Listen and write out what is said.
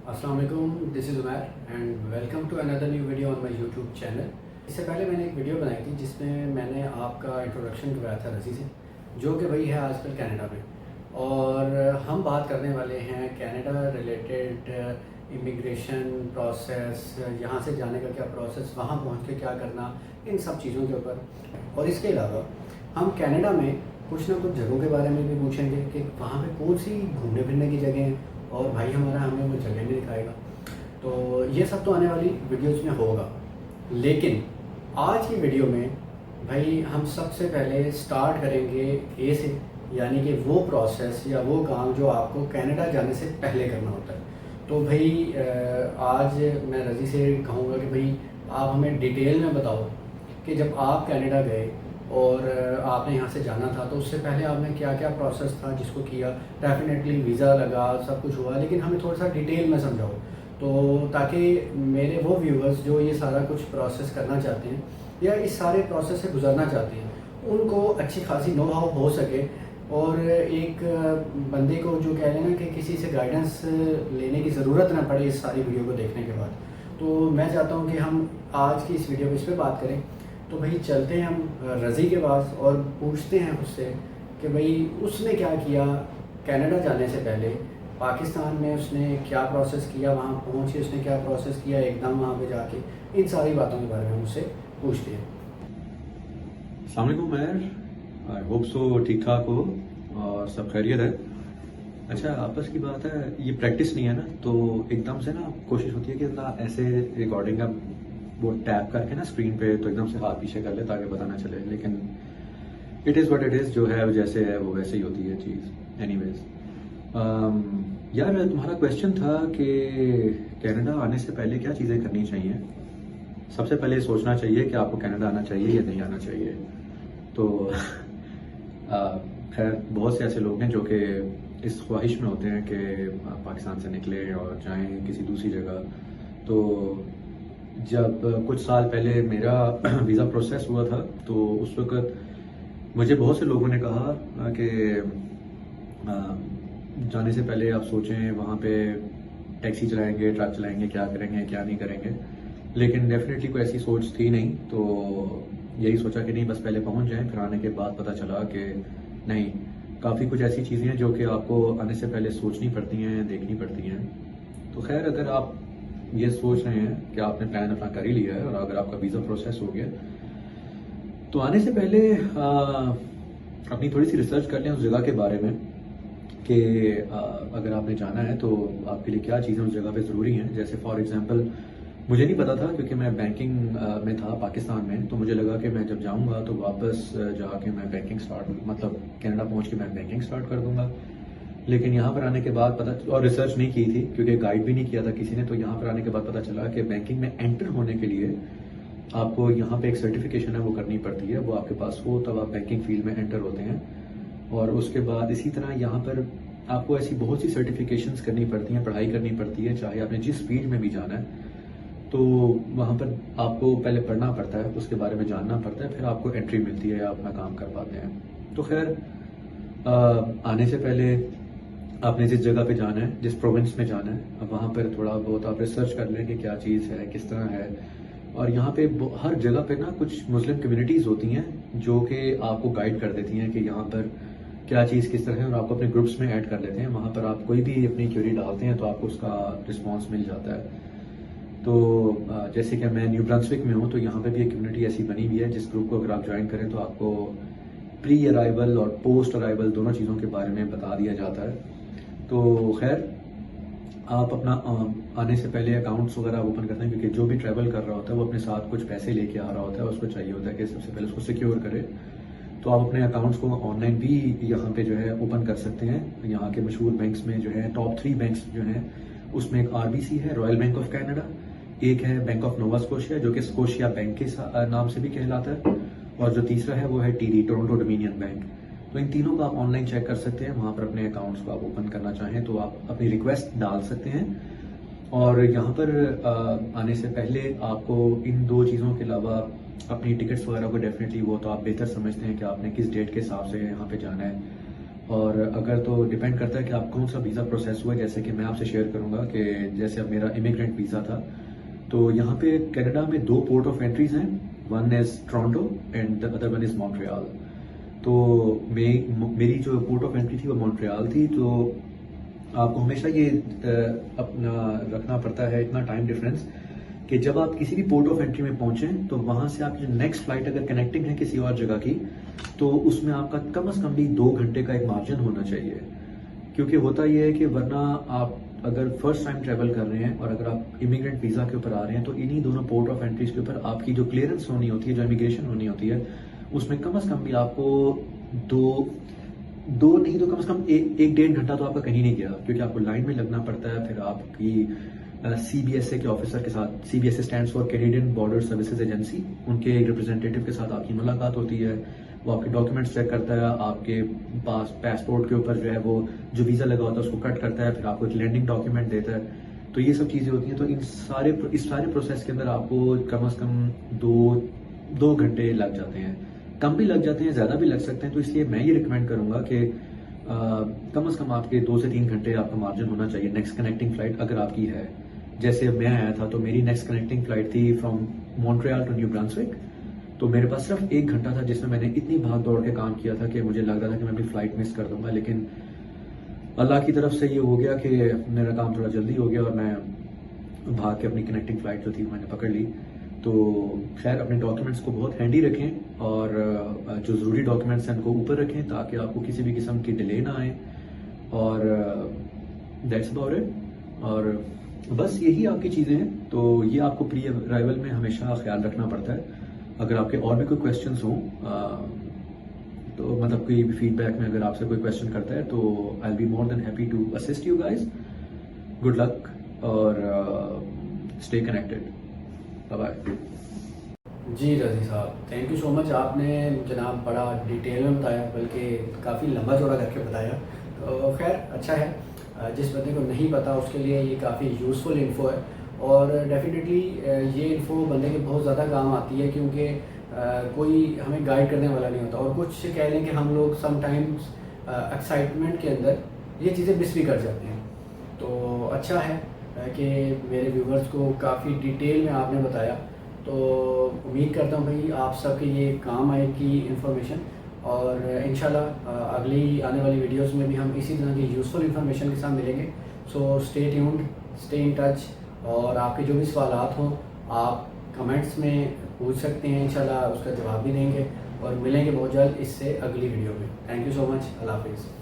अस्सलाम वालेकुम, this is Umair and welcome to another new video on my YouTube channel. इससे पहले मैंने एक वीडियो बनाई थी जिसमें मैंने आपका इंट्रोडक्शन करवाया था रज़ी से, जो कि वही है आजकल कनाडा में। और हम बात करने वाले हैं कनाडा रिलेटेड इमिग्रेशन प्रोसेस, यहाँ से जाने का क्या प्रोसेस, वहाँ पहुँच के क्या करना, इन सब चीज़ों के ऊपर। और इसके अलावा हम कनाडा में कुछ ना कुछ जगहों के बारे में भी पूछेंगे कि वहाँ पे कौन सी घूमने फिरने की जगह हैं, और भाई हमारा हमें वो जगह भी दिखाएगा। तो ये सब तो आने वाली वीडियोस में होगा, लेकिन आज की वीडियो में भाई हम सबसे पहले स्टार्ट करेंगे ए से, यानी कि वो प्रोसेस या वो काम जो आपको कनाडा जाने से पहले करना होता है। तो भाई आज मैं रज़ी से कहूँगा कि भाई आप हमें डिटेल में बताओ कि जब आप कनाडा गए और आपने यहाँ से जाना था तो उससे पहले आपने क्या क्या प्रोसेस था जिसको किया। डेफिनेटली वीज़ा लगा, सब कुछ हुआ, लेकिन हमें थोड़ा सा डिटेल में समझाओ, तो ताकि मेरे वो व्यूवर्स जो ये सारा कुछ प्रोसेस करना चाहते हैं या इस सारे प्रोसेस से गुजरना चाहते हैं, उनको अच्छी खासी नो हाउ हो सके। और एक बंदे को जो कह रहे हैं ना कि किसी से गाइडेंस लेने की ज़रूरत ना पड़े इस सारी वीडियो को देखने के बाद, तो मैं चाहता हूँ कि हम आज की इस वीडियो में इस पर बात करें। तो भाई चलते हैं हम रज़ी के पास और पूछते हैं उससे कि भाई उसने क्या किया कनाडा जाने से पहले। पाकिस्तान में उसने क्या प्रोसेस किया, वहाँ पहुँच के उसने क्या प्रोसेस किया एकदम वहाँ पे जाके, इन सारी बातों के बारे में हम उससे पूछते हैं। अस्सलाम वालेकुम मैर, आई होप सो ठीक ठाक हो और सब खैरियत है। अच्छा, आपस की बात है, ये प्रैक्टिस नहीं है ना, तो एकदम से ना कोशिश होती है कि ना ऐसे रिकॉर्डिंग का वो टैप करके ना स्क्रीन पे तो एकदम से हाथ पीछे कर ले ताकि पता ना चले, लेकिन it is what it is, जो है जैसे है वो वैसे ही होती है चीज़। एनीवेज, यार तुम्हारा क्वेश्चन था कि कनाडा आने से पहले क्या चीज़ें करनी चाहिए। सबसे पहले सोचना चाहिए कि आपको कनाडा आना चाहिए या नहीं आना चाहिए। तो खैर बहुत से ऐसे लोग हैं जो कि इस ख्वाहिश में होते हैं कि पाकिस्तान से निकले और जाएं किसी दूसरी जगह। तो जब कुछ साल पहले मेरा वीज़ा प्रोसेस हुआ था तो उस वक़्त मुझे बहुत से लोगों ने कहा कि जाने से पहले आप सोचें वहाँ पे टैक्सी चलाएंगे, ट्रक चलाएंगे, क्या करेंगे क्या नहीं करेंगे। लेकिन डेफिनेटली कोई ऐसी सोच थी नहीं, तो यही सोचा कि नहीं बस पहले पहुँच जाएं। फिर आने के बाद पता चला कि नहीं, काफ़ी कुछ ऐसी चीज़ें हैं जो कि आपको आने से पहले सोचनी पड़ती हैं, देखनी पड़ती हैं। तो खैर, अगर आप ये सोच रहे हैं कि आपने प्लान अपना कर ही लिया है और अगर आपका वीज़ा प्रोसेस हो गया, तो आने से पहले अपनी थोड़ी सी रिसर्च कर लें उस जगह के बारे में कि अगर आपने जाना है तो आपके लिए क्या चीज़ें उस जगह पे ज़रूरी हैं। जैसे फॉर एग्जांपल, मुझे नहीं पता था क्योंकि मैं बैंकिंग में था पाकिस्तान में, तो मुझे लगा कि मैं जब जाऊंगा तो वापस जाके मैं बैंकिंग मतलब कनाडा पहुंच के मैं बैंकिंग स्टार्ट कर दूंगा। लेकिन यहाँ पर आने के बाद पता, और रिसर्च नहीं की थी क्योंकि गाइड भी नहीं किया था किसी ने, तो यहाँ पर आने के बाद पता चला कि बैंकिंग में एंटर होने के लिए आपको यहाँ पे एक सर्टिफिकेशन है वो करनी पड़ती है। वो आपके पास हो तब आप बैंकिंग फील्ड में एंटर होते हैं। और उसके बाद इसी तरह यहाँ पर आपको ऐसी बहुत सी सर्टिफिकेशंस करनी पड़ती हैं, पढ़ाई करनी पड़ती है, चाहे आपने जिस फील्ड में भी जाना है। तो वहाँ पर आपको पहले पढ़ना पड़ता है, उसके बारे में जानना पड़ता है, फिर आपको एंट्री मिलती है या अपना काम कर पाते हैं। तो खैर, आने से पहले आपने जिस जगह पे जाना है, जिस प्रोविंस में जाना है, अब वहाँ पर थोड़ा बहुत आप रिसर्च कर लें कि क्या चीज़ है, किस तरह है। और यहाँ पे हर जगह पे ना कुछ मुस्लिम कम्युनिटीज़ होती हैं जो कि आपको गाइड कर देती हैं कि यहाँ पर क्या चीज़ किस तरह है, और आपको अपने ग्रुप्स में ऐड कर लेते हैं। वहाँ पर आप कोई भी अपनी क्वेरी डालते हैं तो आपको उसका रिस्पॉन्स मिल जाता है। तो जैसे कि मैं न्यू ब्रंसविक में हूँ, तो यहाँ पे भी एक कम्युनिटी ऐसी बनी हुई है जिस ग्रुप को अगर आप ज्वाइन करें तो आपको प्री अराइवल और पोस्ट अराइवल दोनों चीज़ों के बारे में बता दिया जाता है। तो खैर, आप अपना आने से पहले अकाउंट्स वगैरह ओपन करते हैं क्योंकि जो भी ट्रैवल कर रहा होता है वो अपने साथ कुछ पैसे लेके आ रहा होता है। उसको चाहिए होता है कि सबसे पहले उसको सिक्योर करे। तो आप अपने अकाउंट्स को ऑनलाइन भी यहाँ पे जो है ओपन कर सकते हैं। यहाँ के मशहूर बैंक्स में जो है टॉप 3 बैंक्स जो हैं, उसमें एक RBC है, रॉयल बैंक ऑफ कनाडा, एक है बैंक ऑफ नोवा स्कोशिया जो कि स्कोशिया बैंक के नाम से भी कहलाता है, और जो तीसरा है वो है TD, टोरंटो डोमिनियन बैंक। तो इन तीनों को आप ऑनलाइन चेक कर सकते हैं। वहाँ पर अपने अकाउंट्स को आप ओपन करना चाहें तो आप अपनी रिक्वेस्ट डाल सकते हैं। और यहाँ पर आने से पहले आपको इन 2 चीज़ों के अलावा अपनी टिकट्स वगैरह को डेफिनेटली, वो तो आप बेहतर समझते हैं कि आपने किस डेट के हिसाब से यहाँ पे जाना है। और अगर तो डिपेंड करता है कि आप कौन सा वीज़ा प्रोसेस हुआ है। जैसे कि मैं आपसे शेयर करूंगा कि जैसे अब मेरा इमिग्रेंट वीज़ा था, तो यहाँ पे कनाडा में 2 पोर्ट ऑफ एंट्रीज हैं, one is Toronto and the other one is Montreal. तो मेरी जो पोर्ट ऑफ एंट्री थी वो मॉन्ट्रियल थी। तो आपको हमेशा ये अपना रखना पड़ता है इतना टाइम डिफरेंस कि जब आप किसी भी पोर्ट ऑफ एंट्री में पहुंचें तो वहां से आपकी जो नेक्स्ट फ्लाइट अगर कनेक्टिंग है किसी और जगह की, तो उसमें आपका कम से कम भी 2 घंटे का एक मार्जिन होना चाहिए। क्योंकि होता यह है कि वरना आप अगर फर्स्ट टाइम ट्रेवल कर रहे हैं और अगर आप इमिग्रेंट वीज़ा के ऊपर आ रहे हैं तो इन्हीं दोनों पोर्ट ऑफ एंट्रीज के ऊपर आपकी जो क्लियरेंस होनी होती है, जो इमिग्रेशन होनी होती है, उसमें कम से कम भी आपको दो नहीं तो कम से कम एक 1.5 घंटा तो आपका कहीं नहीं गया, क्योंकि आपको लाइन में लगना पड़ता है। फिर आपकी CBSA के ऑफिसर के साथ, CBSA stands for Canadian border services agency, उनके एक रिप्रेजेंटेटिव के साथ आपकी मुलाकात होती है। वो आपके डॉक्यूमेंट्स चेक करता है, आपके पास पासपोर्ट के ऊपर जो है वो जो वीज़ा लगा होता है उसको कट करता है, फिर आपको एक लैंडिंग डॉक्यूमेंट देता है। तो ये सब चीज़ें होती हैं। तो इस सारे प्रोसेस के अंदर आपको कम से कम दो घंटे लग जाते हैं, कम भी लग जाते हैं, ज़्यादा भी लग सकते हैं। तो इसलिए मैं ये रिकमेंड करूंगा कि कम से कम आपके 2 से 3 घंटे आपका मार्जिन होना चाहिए नेक्स्ट कनेक्टिंग फ्लाइट अगर आपकी है। जैसे मैं आया था तो मेरी नेक्स्ट कनेक्टिंग फ्लाइट थी from Montreal to New Brunswick. तो मेरे पास सिर्फ 1 घंटा था जिसमें मैंने इतनी भाग दौड़ के काम किया था कि मुझे लग रहा था कि मैं अपनी फ्लाइट मिस कर दूंगा। लेकिन अल्लाह की तरफ से ये हो गया कि मेरा काम थोड़ा जल्दी हो गया और मैं भाग के अपनी कनेक्टिंग फ्लाइट जो थी मैंने पकड़ ली। तो खैर, अपने डॉक्यूमेंट्स को बहुत हैंडी रखें और जो ज़रूरी डॉक्यूमेंट्स हैं उनको ऊपर रखें ताकि आपको किसी भी किस्म की डिले ना आए। और दैट्स अबाउट इट। और बस यही आपकी चीज़ें हैं। तो ये आपको प्री अराइवल में हमेशा ख्याल रखना पड़ता है। अगर आपके और भी कोई क्वेश्चंस हों, तो मतलब कोई भी फीडबैक में अगर आपसे कोई क्वेश्चन करता है तो I will be more than happy to assist you guys. Good luck और स्टे कनेक्टेड। बाय। जी रजी साहब, थैंक यू सो मच। आपने जनाब बड़ा डिटेल में बताया, बल्कि काफ़ी लंबा चौड़ा करके बताया। तो खैर अच्छा है, जिस बंदे को नहीं पता उसके लिए ये काफ़ी यूज़फुल इन्फो है। और डेफिनेटली ये इन्फो बंदे के बहुत ज़्यादा काम आती है, क्योंकि कोई हमें गाइड करने वाला नहीं होता। और कुछ कह लें कि हम लोग समटाइम्स एक्साइटमेंट के अंदर ये चीज़ें मिस भी कर जाते हैं। तो अच्छा है कि मेरे व्यूवर्स को काफ़ी डिटेल में आपने बताया। तो उम्मीद करता हूँ भाई आप सबके ये काम आएगी इन्फॉर्मेशन। और इंशाल्लाह अगली आने वाली वीडियोस में भी हम इसी तरह की यूज़फुल इन्फॉर्मेशन के साथ मिलेंगे। So stay tuned, stay in touch. और आपके जो भी सवालात हों आप कमेंट्स में पूछ सकते हैं, इंशाल्लाह उसका जवाब भी देंगे। और मिलेंगे बहुत जल्द इससे अगली वीडियो में। Thank you so much. Allah हाफिज़।